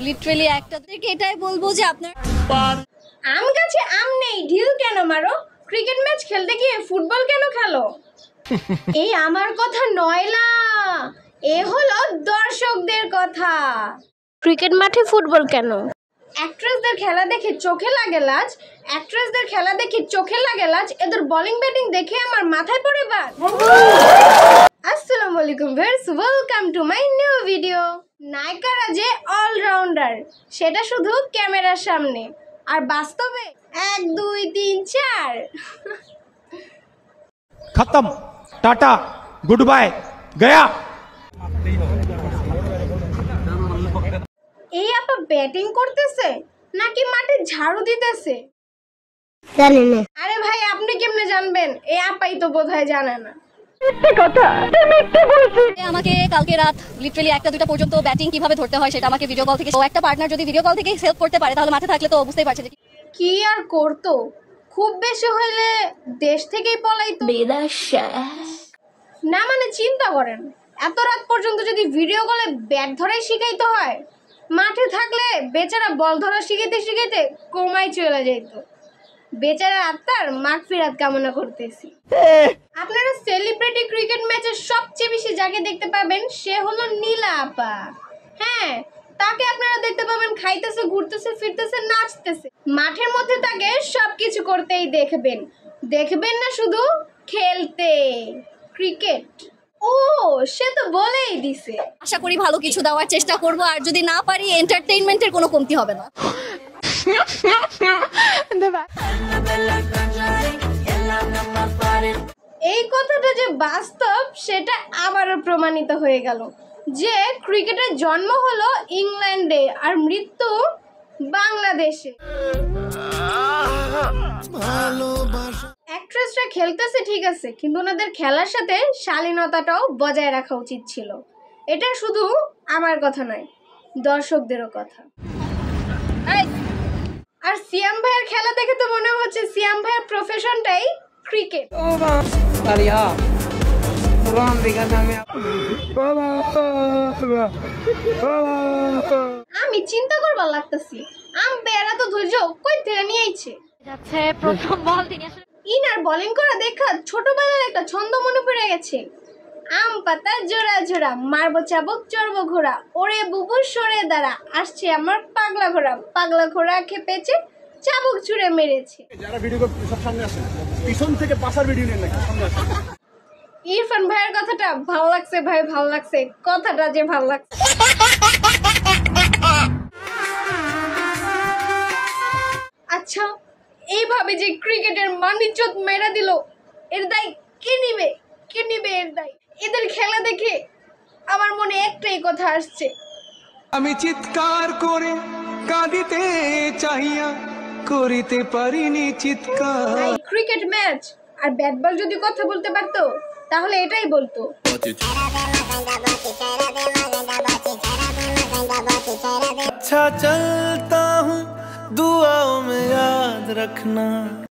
Literally একটাদেরকে এটাই বলবো যে আপনার আম গাছে আম নেই ঢিল কেন মারো, ক্রিকেট ম্যাচ খেলতে গিয়ে ফুটবল কেন খেলো? এই আমার কথা নয়লা, এ হলো দর্শকদের কথা। ক্রিকেট মাঠে ফুটবল কেন? অ্যাক্ট্রেসদের খেলা দেখে চোখে লাগে লাজ, অ্যাক্ট্রেসদের খেলা দেখে চোখে লাগে লাজ, এদের বোলিং ব্যাটিং দেখে আমার মাথায় পড়ে বাজ। আসসালামু আলাইকুম viewers, welcome to my new video. নায়িকারা যে অলরাউন্ডার সেটা শুধু ক্যামেরার সামনে, আর বাস্তবে 1 2 3 4 खत्म टाटा गुड बाय गया। এই আপা ব্যাটিং করতেছে নাকি মাঠে ঝাড়ু দিতেছে জানি না। আরে ভাই আপনি কেমনে জানবেন? এই আপাই তো বোধহয় জানে না। আমাকে কালকে রাত লিটারালি 1টা 2টা পর্যন্ত ব্যাটিং কিভাবে ধরতে হয় সেটা আমাকে ভিডিও কল থেকে, একটা পার্টনার যদি ভিডিও কল থেকে হেল্প করতে পারে তাহলে মাঠে থাকলে তো বুঝতেই পারছে যে কি আর করতো, খুব বেশি হইলে দেশ থেকেই পলাইতো। না মানে চিন্তা করেন, এত রাত পর্যন্ত যদি ভিডিও কলে ব্যাট ধরাই শিখাইতে হয়, মাঠে থাকলে বেচারা বল ধরা শিখাইতে শিখাইতে কোমায় চলে যেত। বেচারা আত্মার মাগফিরাত কামনা করতেছি। আপনারা সেলিব্রিটি ক্রিকেট ম্যাচের সবচেয়ে বেশি যাকে দেখতে পাবেন সে হলো নীলা আপা। হ্যাঁ, তাকে আপনারা দেখতে পাবেন খাইতেছে, ঘুরতেছে, ফিরতেছে, নাচতেছে। মাঠের মধ্যে তাকে সবকিছু করতেই দেখবেন, দেখবেন না শুধু খেলতে ক্রিকেট। ও সে তো বলেই দিছে। আশা করি ভালো কিছু দেওয়ার চেষ্টা করব, আর যদি না পারি এন্টারটেইনমেন্টের কোনো কমতি হবে না। এই কথাটা যে বাস্তব সেটা আবারও প্রমাণিত হয়ে গেল যে ক্রিকেটের জন্ম হলো ইংল্যান্ডে আর মৃত্যু বাংলাদেশে। অ্যাক্ট্রেসরা খেলতেছে ঠিক আছে, কিন্তু ওনাদের খেলার সাথে শালীনতাটাও বজায় রাখা উচিত ছিল। এটা শুধু আমার কথা নয়, দর্শকদেরও কথা। আর সিয়াম ভাইয়ের খেলা দেখে তো মনে হচ্ছে সিয়াম ভাইয়ের প্রফেশনটাই ক্রিকেট। আমি চিন্তা করবার লাগতেছি আম বেড়া তো ধৈর্য কই থেকে নিয়ে আইছে। প্রথম বল তিনি ইনার বোলিং করা দেখা ছোটবেলার একটা ছন্দ মনে পড়ে গেছে। আম পাতা জোড়া জোড়া, মারবো চাবুক চড়বো ঘোড়া, ওরে বুবু সরে দাঁড়া, আসছে আমার পাগলা ঘোড়া, পাগলা ঘোড়া খেপেছে, চাবুক ছুঁড়ে মেরেছে। যারা ভিডিও সব সামনে আসে পিছন থেকে পাশার ভিডিও নেন নাকি সামনে আসে। ইরফান ভাইয়ের কথাটা ভালো লাগছে ভাই, ভালো লাগছে কথাটা যে ভালো লাগছে। আচ্ছা, এইভাবে যে ক্রিকেটের মানিজ্জত মেরা দিল, এর দায় কে নিবে? কে নিবে এর দায়? এদের খেলা দেখে আমার মনে একটাই কথা আসছে, আমি চিৎকার করে কাঁদিতে চাহিয়া করিতে পারিনি চিৎকার। ক্রিকেট ম্যাচ আর ব্যাট বল যদি কথা বলতে পারতো তাহলে এটাই বলতো। अच्छा चलता हूँ दुआओं में याद रखना।